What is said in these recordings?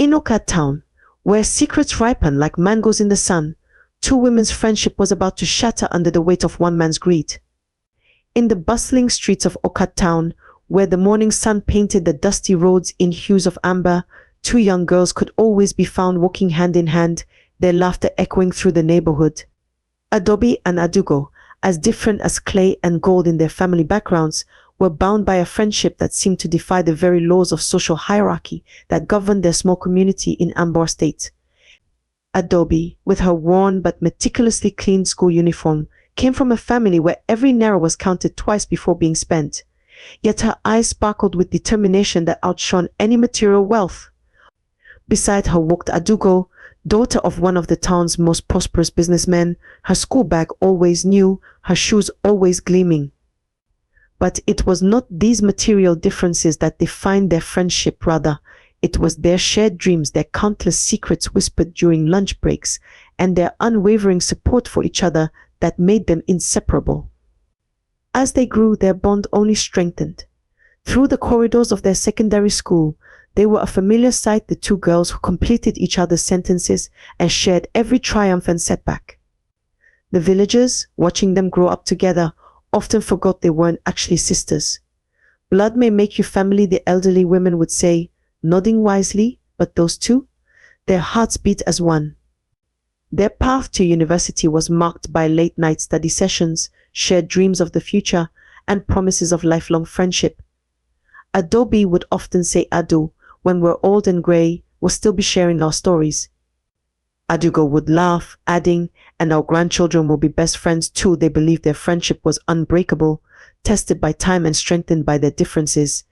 In Okat town, where secrets ripen like mangoes in the sun, two women's friendship was about to shatter under the weight of one man's greed. In the bustling streets of Okat town, where the morning sun painted the dusty roads in hues of amber, two young girls could always be found walking hand in hand, their laughter echoing through the neighborhood. Adobe and Adugo, as different as clay and gold in their family backgrounds, were bound by a friendship that seemed to defy the very laws of social hierarchy that governed their small community in Ambor State. Adobe, with her worn but meticulously clean school uniform, came from a family where every naira was counted twice before being spent. Yet her eyes sparkled with determination that outshone any material wealth. Beside her walked Adugo, daughter of one of the town's most prosperous businessmen, her school bag always new, her shoes always gleaming. But it was not these material differences that defined their friendship, rather, it was their shared dreams, their countless secrets whispered during lunch breaks, and their unwavering support for each other that made them inseparable. As they grew, their bond only strengthened. Through the corridors of their secondary school, they were a familiar sight, the two girls who completed each other's sentences and shared every triumph and setback. The villagers, watching them grow up together, often forgot they weren't actually sisters. Blood may make you family, the elderly women would say, nodding wisely, but those two, their hearts beat as one. Their path to university was marked by late-night study sessions, shared dreams of the future, and promises of lifelong friendship. Adobe would often say Adu, when we're old and grey, we'll still be sharing our stories. Adugo would laugh, adding, and our grandchildren will be best friends too. They believed their friendship was unbreakable, tested by time and strengthened by their differences.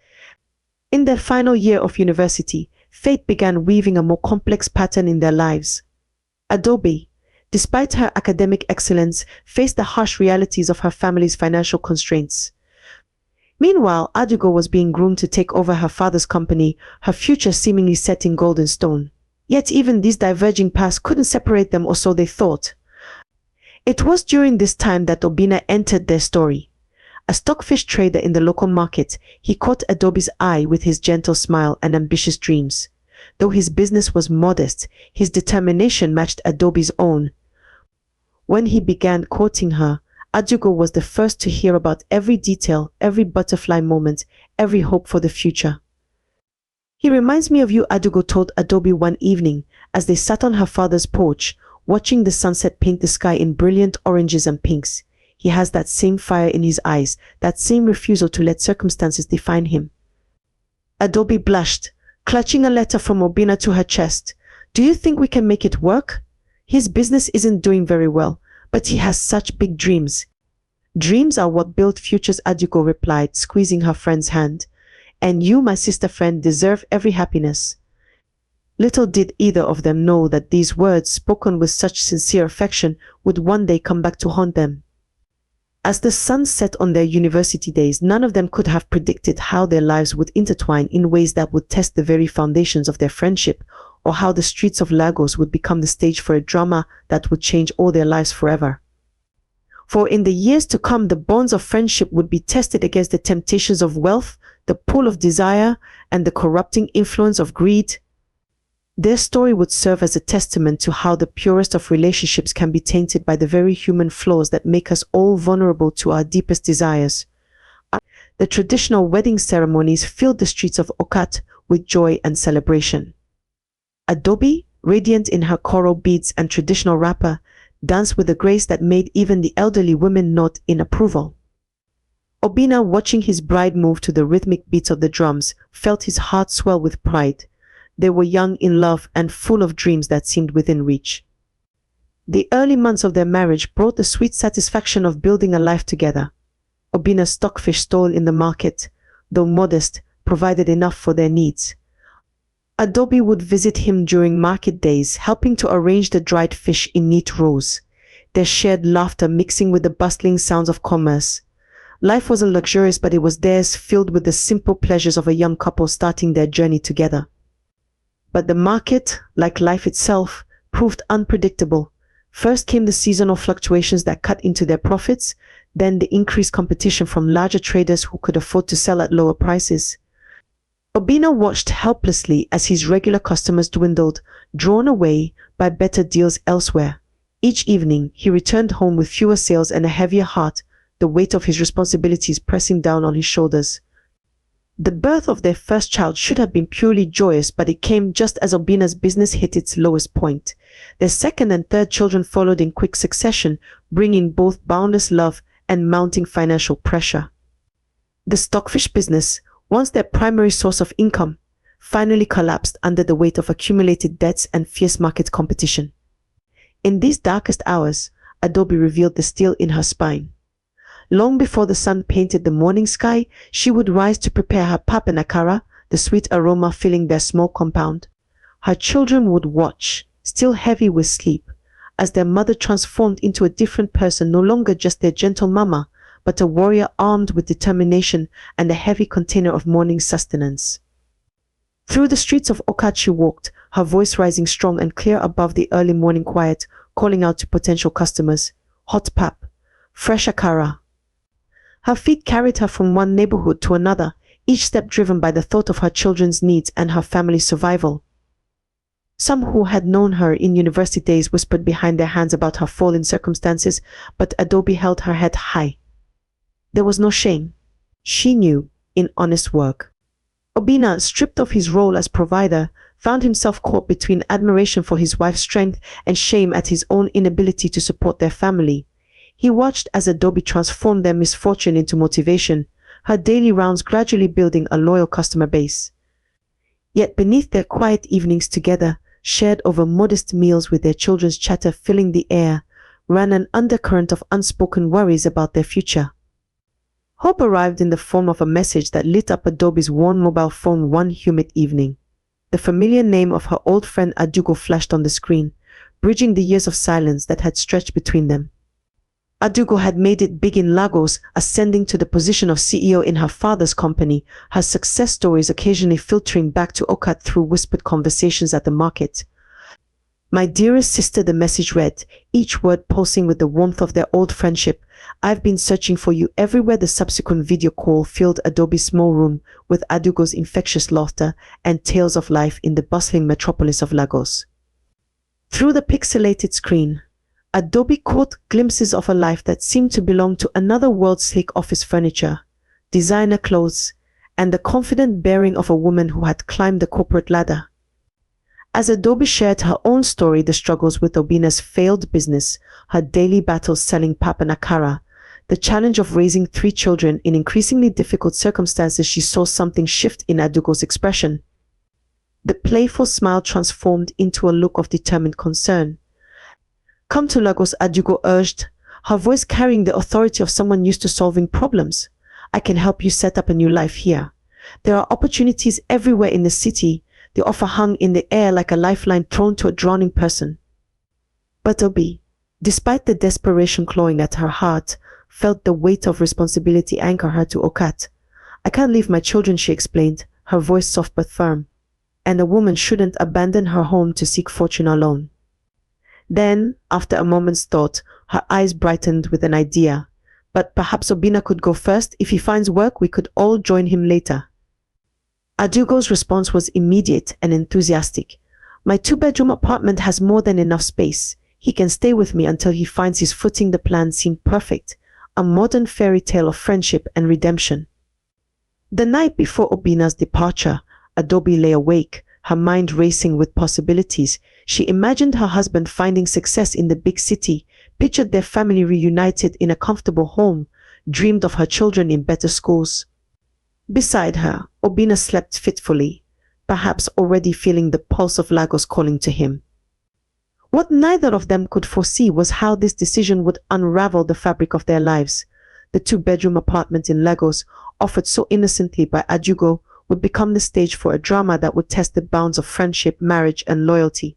In their final year of university, fate began weaving a more complex pattern in their lives. Adobe, despite her academic excellence, faced the harsh realities of her family's financial constraints. Meanwhile, Adugo was being groomed to take over her father's company, her future seemingly set in golden stone. Yet even these diverging paths couldn't separate them, or so they thought. It was during this time that Obinna entered their story. A stockfish trader in the local market, he caught Adobe's eye with his gentle smile and ambitious dreams. Though his business was modest, his determination matched Adobe's own. When he began courting her, Adugo was the first to hear about every detail, every butterfly moment, every hope for the future. "He reminds me of you," Adugo told Adobe one evening as they sat on her father's porch, watching the sunset paint the sky in brilliant oranges and pinks. "He has that same fire in his eyes, that same refusal to let circumstances define him." Adobe blushed, clutching a letter from Obinna to her chest. "Do you think we can make it work? His business isn't doing very well, but he has such big dreams." "Dreams are what build futures," Adugo replied, squeezing her friend's hand. "And you, my sister friend, deserve every happiness." Little did either of them know that these words, spoken with such sincere affection, would one day come back to haunt them. As the sun set on their university days, none of them could have predicted how their lives would intertwine in ways that would test the very foundations of their friendship, or how the streets of Lagos would become the stage for a drama that would change all their lives forever. For in the years to come, the bonds of friendship would be tested against the temptations of wealth, the pull of desire, and the corrupting influence of greed. Their story would serve as a testament to how the purest of relationships can be tainted by the very human flaws that make us all vulnerable to our deepest desires. The traditional wedding ceremonies filled the streets of Okat with joy and celebration. Adobe, radiant in her coral beads and traditional wrapper, danced with a grace that made even the elderly women nod in approval. Obinna, watching his bride move to the rhythmic beats of the drums, felt his heart swell with pride. They were young in love and full of dreams that seemed within reach. The early months of their marriage brought the sweet satisfaction of building a life together. Obinna's stockfish stall in the market, though modest, provided enough for their needs. Adobe would visit him during market days, helping to arrange the dried fish in neat rows, their shared laughter mixing with the bustling sounds of commerce. Life wasn't luxurious, but it was theirs, filled with the simple pleasures of a young couple starting their journey together. But the market, like life itself, proved unpredictable. First came the seasonal fluctuations that cut into their profits, then the increased competition from larger traders who could afford to sell at lower prices. Obinna watched helplessly as his regular customers dwindled, drawn away by better deals elsewhere. Each evening, he returned home with fewer sales and a heavier heart, the weight of his responsibilities pressing down on his shoulders. The birth of their first child should have been purely joyous, but it came just as Obinna's business hit its lowest point. Their second and third children followed in quick succession, bringing both boundless love and mounting financial pressure. The stockfish business, once their primary source of income, finally collapsed under the weight of accumulated debts and fierce market competition. In these darkest hours, Adobe revealed the steel in her spine. Long before the sun painted the morning sky, she would rise to prepare her pap and akara, the sweet aroma filling their small compound. Her children would watch, still heavy with sleep, as their mother transformed into a different person, no longer just their gentle mama, but a warrior armed with determination and a heavy container of morning sustenance. Through the streets of Okat she walked, her voice rising strong and clear above the early morning quiet, calling out to potential customers, hot pap, fresh akara. Her feet carried her from one neighborhood to another, each step driven by the thought of her children's needs and her family's survival. Some who had known her in university days whispered behind their hands about her fallen circumstances, but Adobe held her head high. There was no shame, she knew, in honest work. Obinna, stripped of his role as provider, found himself caught between admiration for his wife's strength and shame at his own inability to support their family. He watched as Adobe transformed their misfortune into motivation, her daily rounds gradually building a loyal customer base. Yet beneath their quiet evenings together, shared over modest meals with their children's chatter filling the air, ran an undercurrent of unspoken worries about their future. Hope arrived in the form of a message that lit up Adobe's worn mobile phone one humid evening. The familiar name of her old friend Adugo flashed on the screen, bridging the years of silence that had stretched between them. Adugo had made it big in Lagos, ascending to the position of CEO in her father's company, her success stories occasionally filtering back to Okat through whispered conversations at the market. My dearest sister, the message read, each word pulsing with the warmth of their old friendship. I've been searching for you everywhere. The subsequent video call filled Adobe's small room with Adugo's infectious laughter and tales of life in the bustling metropolis of Lagos. Through the pixelated screen, Adobe caught glimpses of a life that seemed to belong to another world: sleek office furniture, designer clothes, and the confident bearing of a woman who had climbed the corporate ladder. As Adobe shared her own story, the struggles with Obinna's failed business, her daily battles selling pap and akara, the challenge of raising 3 children in increasingly difficult circumstances, she saw something shift in Adugo's expression. The playful smile transformed into a look of determined concern. Come to Lagos, Adugo urged, her voice carrying the authority of someone used to solving problems. I can help you set up a new life here. There are opportunities everywhere in the city. The offer hung in the air like a lifeline thrown to a drowning person. But Obi, despite the desperation clawing at her heart, felt the weight of responsibility anchor her to Okat. I can't leave my children, she explained, her voice soft but firm. And a woman shouldn't abandon her home to seek fortune alone. Then, after a moment's thought, her eyes brightened with an idea. But perhaps Obinna could go first. If he finds work, we could all join him later. Adugo's response was immediate and enthusiastic. My 2-bedroom apartment has more than enough space. He can stay with me until he finds his footing. The plan seemed perfect, a modern fairy tale of friendship and redemption. The night before Obinna's departure, Adobe lay awake, her mind racing with possibilities. She imagined her husband finding success in the big city, pictured their family reunited in a comfortable home, dreamed of her children in better schools. Beside her, Obinna slept fitfully, perhaps already feeling the pulse of Lagos calling to him. What neither of them could foresee was how this decision would unravel the fabric of their lives. The 2-bedroom apartment in Lagos, offered so innocently by Adugo, would become the stage for a drama that would test the bounds of friendship, marriage, and loyalty.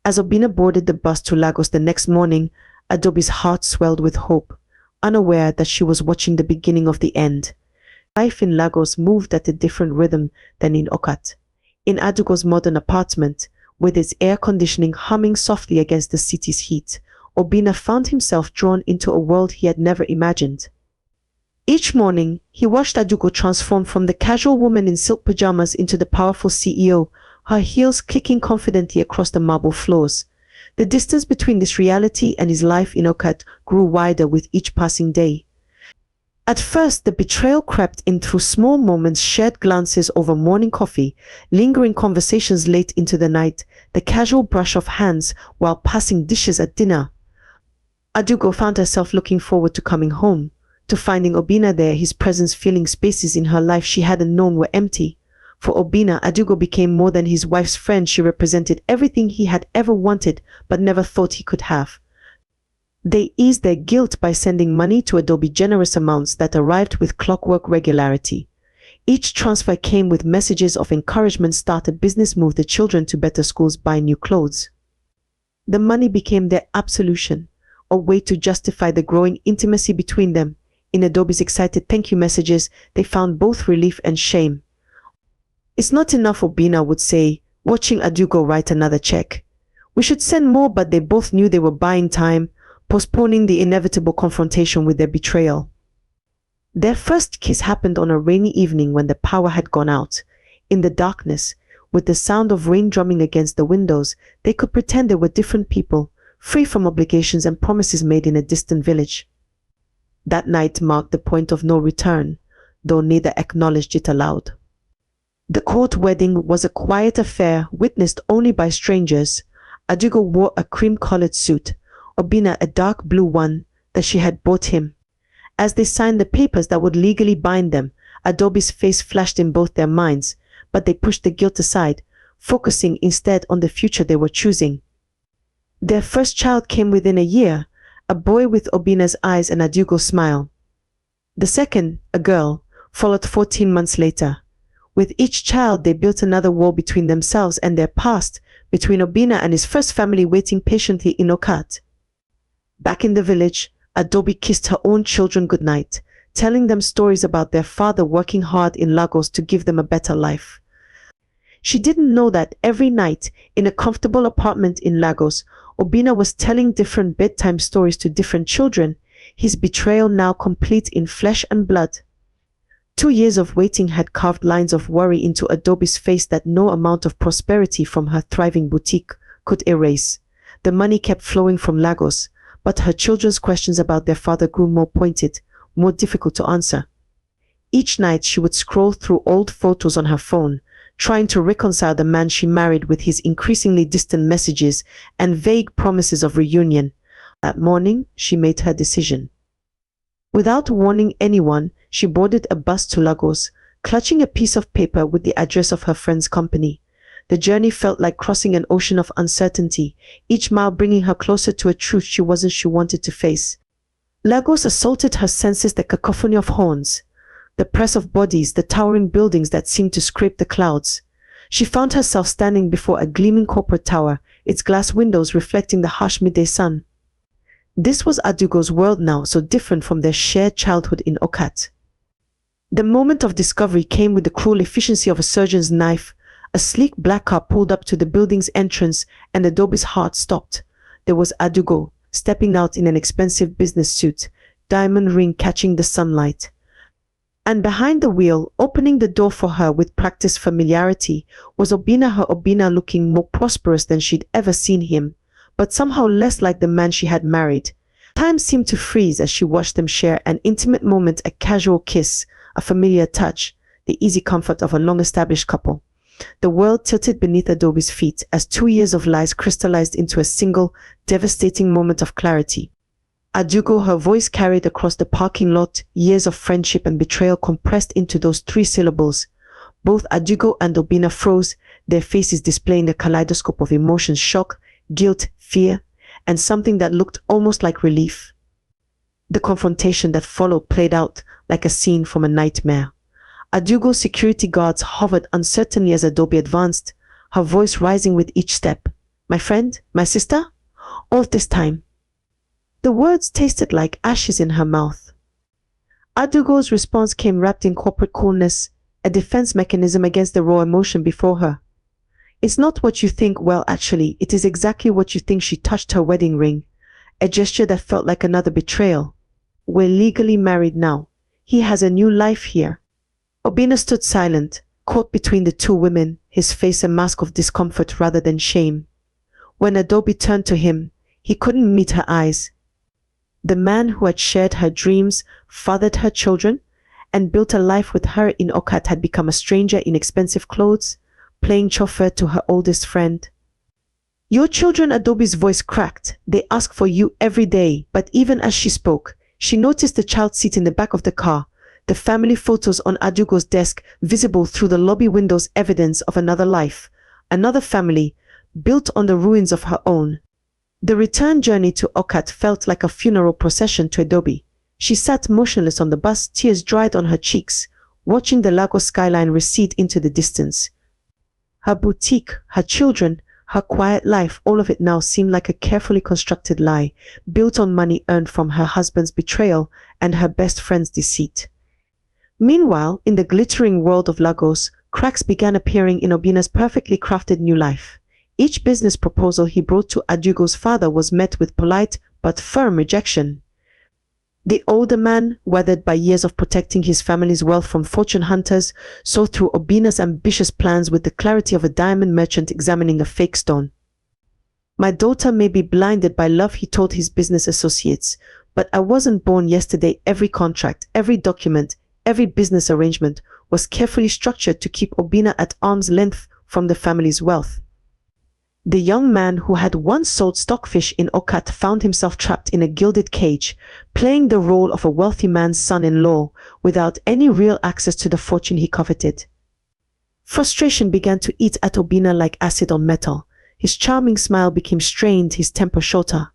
As Obinna boarded the bus to Lagos the next morning, Adobe's heart swelled with hope, unaware that she was watching the beginning of the end. Life in Lagos moved at a different rhythm than in Okat. In Adugo's modern apartment, with its air conditioning humming softly against the city's heat, Obinna found himself drawn into a world he had never imagined. Each morning, he watched Adugo transform from the casual woman in silk pajamas into the powerful CEO, her heels clicking confidently across the marble floors. The distance between this reality and his life in Okat grew wider with each passing day. At first, the betrayal crept in through small moments, shared glances over morning coffee, lingering conversations late into the night, the casual brush of hands while passing dishes at dinner. Adugo found herself looking forward to coming home, to finding Obinna there, his presence filling spaces in her life she hadn't known were empty. For Obinna, Adugo became more than his wife's friend. She represented everything he had ever wanted but never thought he could have. They eased their guilt by sending money to Adobe, generous amounts that arrived with clockwork regularity. Each transfer came with messages of encouragement: start a business, move the children to better schools, buy new clothes. The money became their absolution, a way to justify the growing intimacy between them. In Adobe's excited thank you messages, they found both relief and shame. It's not enough, Obinna would say, watching Adugo write another check. We should send more, but they both knew they were buying time, postponing the inevitable confrontation with their betrayal. Their first kiss happened on a rainy evening when the power had gone out. In the darkness, with the sound of rain drumming against the windows, they could pretend they were different people, free from obligations and promises made in a distant village. That night marked the point of no return, though neither acknowledged it aloud. The court wedding was a quiet affair, witnessed only by strangers. Adugo wore a cream-colored suit, Obinna a dark blue one that she had bought him. As they signed the papers that would legally bind them, Adobe's face flashed in both their minds, but they pushed the guilt aside, focusing instead on the future they were choosing. Their first child came within a year, a boy with Obinna's eyes and Adugo's smile. The second, a girl, followed 14 months later. With each child, they built another wall between themselves and their past, between Obinna and his first family waiting patiently in Okat. Back in the village, Adobe kissed her own children goodnight, telling them stories about their father working hard in Lagos to give them a better life. She didn't know that every night, in a comfortable apartment in Lagos, Obinna was telling different bedtime stories to different children, his betrayal now complete in flesh and blood. 2 years of waiting had carved lines of worry into Adobe's face that no amount of prosperity from her thriving boutique could erase. The money kept flowing from Lagos, but her children's questions about their father grew more pointed, more difficult to answer. Each night she would scroll through old photos on her phone, trying to reconcile the man she married with his increasingly distant messages and vague promises of reunion. That morning, she made her decision. Without warning anyone, she boarded a bus to Lagos, clutching a piece of paper with the address of her friend's company. The journey felt like crossing an ocean of uncertainty, each mile bringing her closer to a truth she wanted to face. Lagos assaulted her senses, the cacophony of horns, the press of bodies, the towering buildings that seemed to scrape the clouds. She found herself standing before a gleaming corporate tower, its glass windows reflecting the harsh midday sun. This was Adugo's world now, so different from their shared childhood in Okat. The moment of discovery came with the cruel efficiency of a surgeon's knife. A sleek black car pulled up to the building's entrance, and Adobe's heart stopped. There was Adugo, stepping out in an expensive business suit, diamond ring catching the sunlight. And behind the wheel, opening the door for her with practiced familiarity, was Obinna, her Obinna looking more prosperous than she'd ever seen him, but somehow less like the man she had married. Time seemed to freeze as she watched them share an intimate moment, a casual kiss, a familiar touch, the easy comfort of a long-established couple. The world tilted beneath Adobe's feet as 2 years of lies crystallized into a single, devastating moment of clarity. Adugo, her voice carried across the parking lot, years of friendship and betrayal compressed into those 3 syllables. Both Adugo and Obinna froze, their faces displaying a kaleidoscope of emotions: shock, guilt, fear, and something that looked almost like relief. The confrontation that followed played out like a scene from a nightmare. Adugo's security guards hovered uncertainly as Adobe advanced, her voice rising with each step. "My friend? My sister? All this time?" The words tasted like ashes in her mouth. Adugo's response came wrapped in corporate coolness, a defense mechanism against the raw emotion before her. "It's not what you think. Well, actually, it is exactly what you think." She touched her wedding ring, a gesture that felt like another betrayal. "We're legally married now. He has a new life here. Obinna stood silent, caught between the two women, his face a mask of discomfort rather than shame. When Adobe turned to him, he couldn't meet her eyes. The man who had shared her dreams, fathered her children, and built a life with her in Okat had become a stranger in expensive clothes, playing chauffeur to her oldest friend. Your children, Adobe's voice cracked. They ask for you every day. But even as she spoke, she noticed the child seat in the back of the car, the family photos on Adugo's desk visible through the lobby windows, evidence of another life, another family, built on the ruins of her own. The return journey to Okat felt like a funeral procession to Adobe. She sat motionless on the bus, tears dried on her cheeks, watching the Lagos skyline recede into the distance. Her boutique, her children, her quiet life, all of it now seemed like a carefully constructed lie, built on money earned from her husband's betrayal and her best friend's deceit. Meanwhile, in the glittering world of Lagos, cracks began appearing in Obinna's perfectly crafted new life. Each business proposal he brought to Adugo's father was met with polite but firm rejection. The older man, weathered by years of protecting his family's wealth from fortune hunters, saw through Obinna's ambitious plans with the clarity of a diamond merchant examining a fake stone. My daughter may be blinded by love, he told his business associates, but I wasn't born yesterday. Every contract, every document, every business arrangement was carefully structured to keep Obinna at arm's length from the family's wealth. The young man who had once sold stockfish in Okat found himself trapped in a gilded cage, playing the role of a wealthy man's son-in-law without any real access to the fortune he coveted. Frustration began to eat at Obinna like acid on metal. His charming smile became strained, his temper shorter.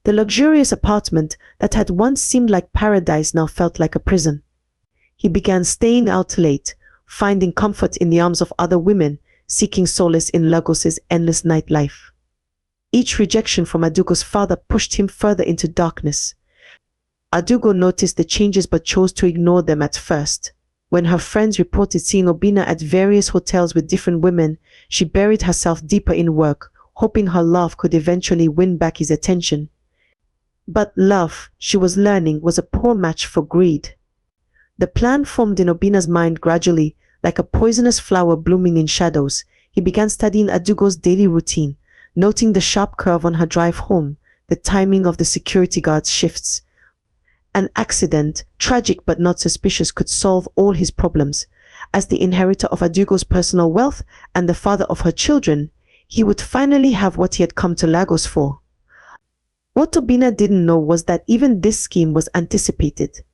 The luxurious apartment that had once seemed like paradise now felt like a prison. He began staying out late, finding comfort in the arms of other women, seeking solace in Lagos's endless nightlife. Each rejection from Adugo's father pushed him further into darkness. Adugo noticed the changes but chose to ignore them at first. When her friends reported seeing Obinna at various hotels with different women, she buried herself deeper in work, hoping her love could eventually win back his attention. But love, she was learning, was a poor match for greed. The plan formed in Obinna's mind gradually, like a poisonous flower blooming in shadows. He began studying Adugo's daily routine, noting the sharp curve on her drive home, the timing of the security guard's shifts. An accident, tragic but not suspicious, could solve all his problems. As the inheritor of Adugo's personal wealth and the father of her children, he would finally have what he had come to Lagos for. What Obinna didn't know was that even this scheme was anticipated.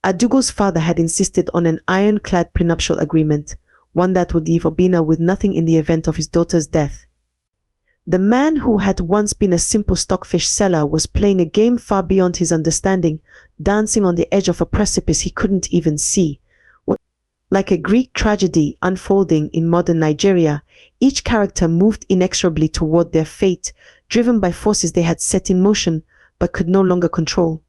Adugo's father had insisted on an ironclad prenuptial agreement, one that would leave Obinna with nothing in the event of his daughter's death. The man who had once been a simple stockfish seller was playing a game far beyond his understanding, dancing on the edge of a precipice he couldn't even see. Like a Greek tragedy unfolding in modern Nigeria, each character moved inexorably toward their fate, driven by forces they had set in motion but could no longer control.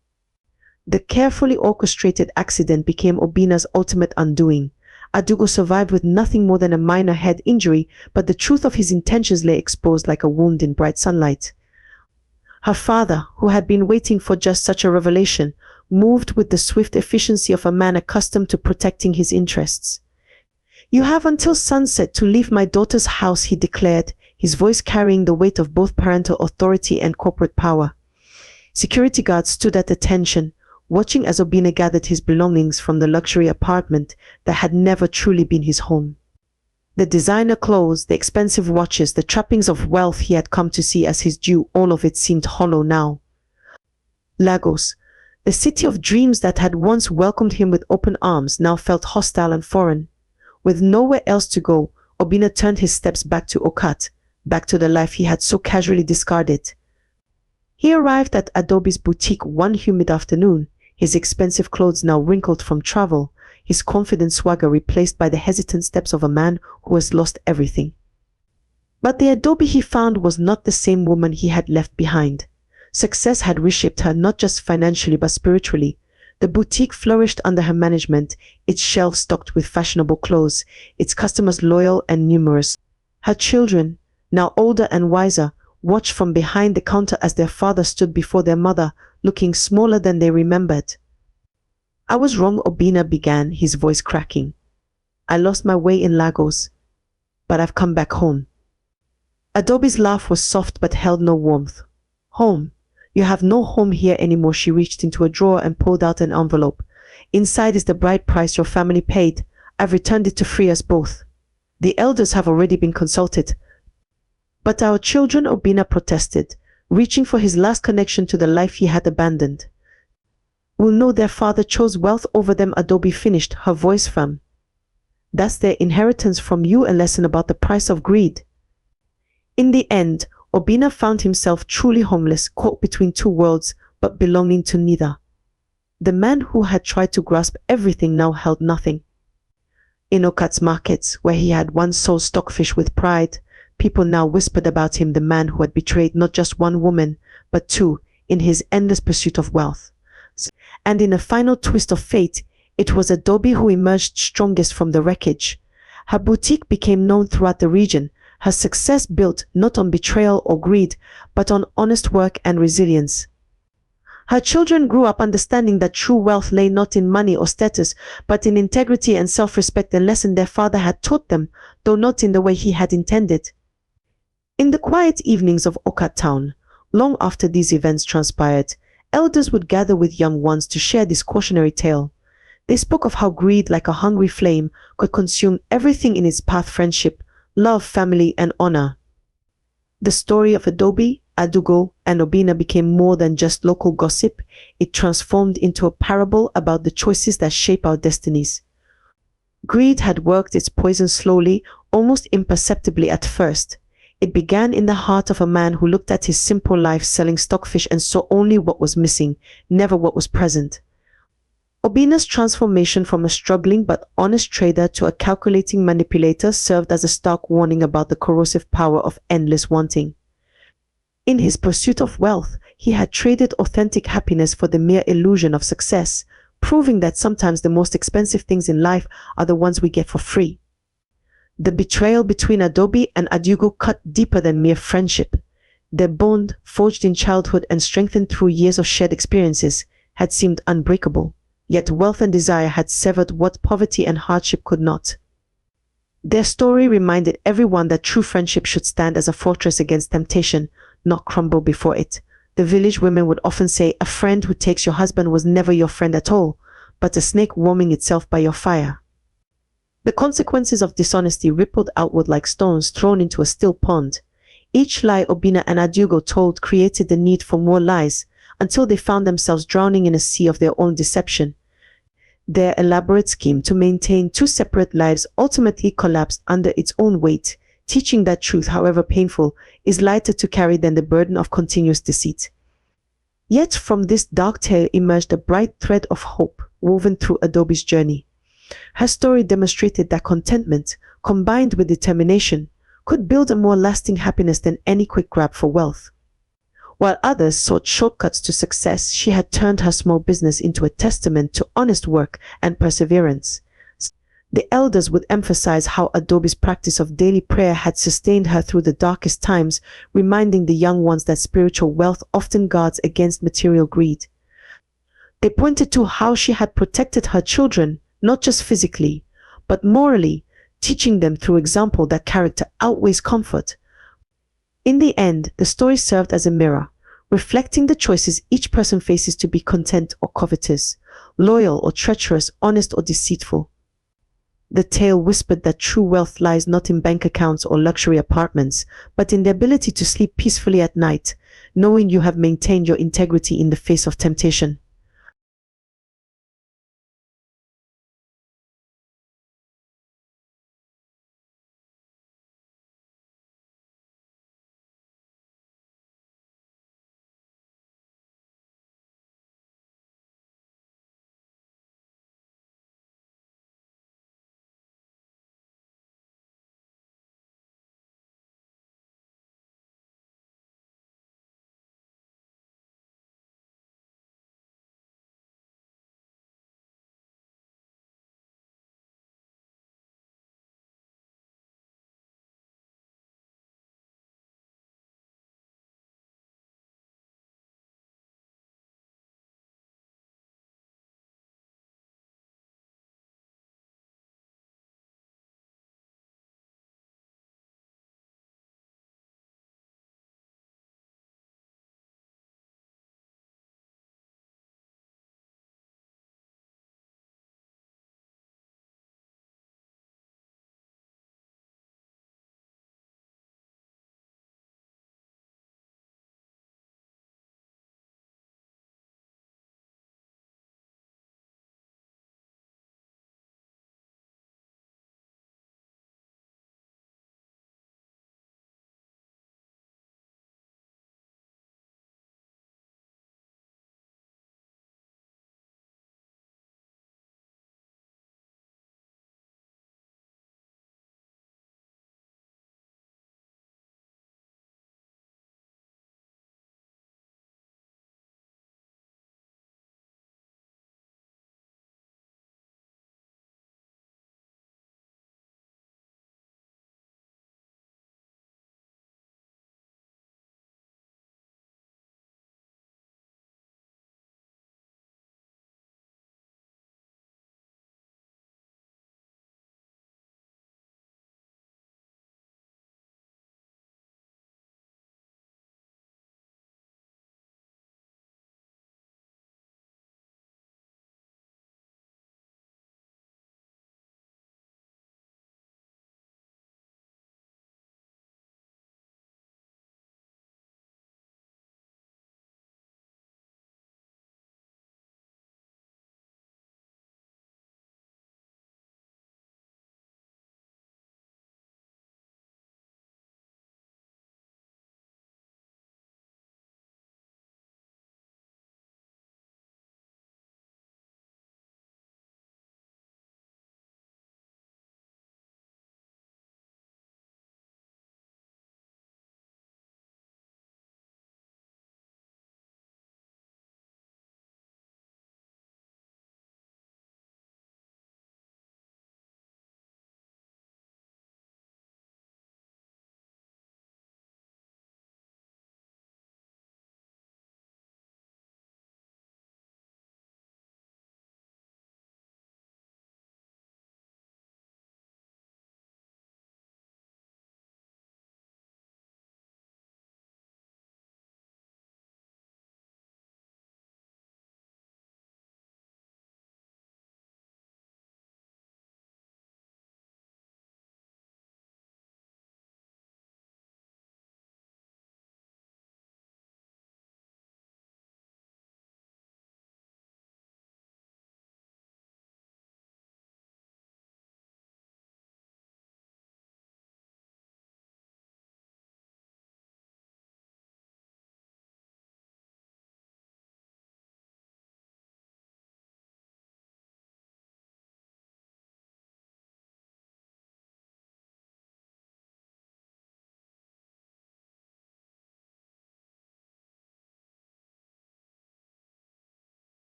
The carefully orchestrated accident became Obinna's ultimate undoing. Adugo survived with nothing more than a minor head injury, but the truth of his intentions lay exposed like a wound in bright sunlight. Her father, who had been waiting for just such a revelation, moved with the swift efficiency of a man accustomed to protecting his interests. "You have until sunset to leave my daughter's house," he declared, his voice carrying the weight of both parental authority and corporate power. Security guards stood at attention, watching as Obinna gathered his belongings from the luxury apartment that had never truly been his home. The designer clothes, the expensive watches, the trappings of wealth he had come to see as his due, all of it seemed hollow now. Lagos, the city of dreams that had once welcomed him with open arms, now felt hostile and foreign. With nowhere else to go, Obinna turned his steps back to Okat, back to the life he had so casually discarded. He arrived at Adobe's boutique one humid afternoon, his expensive clothes now wrinkled from travel, his confident swagger replaced by the hesitant steps of a man who has lost everything. But the Adobe he found was not the same woman he had left behind. Success had reshaped her not just financially but spiritually. The boutique flourished under her management, its shelves stocked with fashionable clothes, its customers loyal and numerous. Her children, now older and wiser, watched from behind the counter as their father stood before their mother, looking smaller than they remembered. I was wrong, Obina began, his voice cracking. I lost my way in Lagos, but I've come back home. Adobe's laugh was soft but held no warmth. Home? You have no home here anymore. She reached into a drawer and pulled out an envelope. Inside is the bride price your family paid. I've returned it to free us both. The elders have already been consulted. But our children, Obina protested, reaching for his last connection to the life he had abandoned. Will know their father chose wealth over them, Adobe finished, her voice firm. That's their inheritance from you, a lesson about the price of greed. In the end, Obina found himself truly homeless, caught between two worlds, but belonging to neither. The man who had tried to grasp everything now held nothing. In Okat's markets, where he had once sold stockfish with pride, people now whispered about him, the man who had betrayed not just one woman, but two, in his endless pursuit of wealth. And in a final twist of fate, it was Adobe who emerged strongest from the wreckage. Her boutique became known throughout the region, her success built not on betrayal or greed, but on honest work and resilience. Her children grew up understanding that true wealth lay not in money or status, but in integrity and self-respect, a lesson their father had taught them, though not in the way he had intended. In the quiet evenings of Okat town, long after these events transpired, elders would gather with young ones to share this cautionary tale. They spoke of how greed, like a hungry flame, could consume everything in its path: friendship, love, family, and honor. The story of Adobe, Adugo, and Obina became more than just local gossip. It transformed into a parable about the choices that shape our destinies. Greed had worked its poison slowly, almost imperceptibly at first. It began in the heart of a man who looked at his simple life selling stockfish and saw only what was missing, never what was present. Obina's transformation from a struggling but honest trader to a calculating manipulator served as a stark warning about the corrosive power of endless wanting. In his pursuit of wealth, he had traded authentic happiness for the mere illusion of success, proving that sometimes the most expensive things in life are the ones we get for free. The betrayal between Adobe and Adugo cut deeper than mere friendship. Their bond, forged in childhood and strengthened through years of shared experiences, had seemed unbreakable. Yet wealth and desire had severed what poverty and hardship could not. Their story reminded everyone that true friendship should stand as a fortress against temptation, not crumble before it. The village women would often say, a friend who takes your husband was never your friend at all, but a snake warming itself by your fire. The consequences of dishonesty rippled outward like stones thrown into a still pond. Each lie Obina and Adugo told created the need for more lies, until they found themselves drowning in a sea of their own deception. Their elaborate scheme to maintain two separate lives ultimately collapsed under its own weight, teaching that truth, however painful, is lighter to carry than the burden of continuous deceit. Yet from this dark tale emerged a bright thread of hope woven through Adobe's journey. Her story demonstrated that contentment, combined with determination, could build a more lasting happiness than any quick grab for wealth. While others sought shortcuts to success, she had turned her small business into a testament to honest work and perseverance. The elders would emphasize how Adobe's practice of daily prayer had sustained her through the darkest times, reminding the young ones that spiritual wealth often guards against material greed. They pointed to how she had protected her children, not just physically, but morally, teaching them through example that character outweighs comfort. In the end, the story served as a mirror, reflecting the choices each person faces to be content or covetous, loyal or treacherous, honest or deceitful. The tale whispered that true wealth lies not in bank accounts or luxury apartments, but in the ability to sleep peacefully at night, knowing you have maintained your integrity in the face of temptation.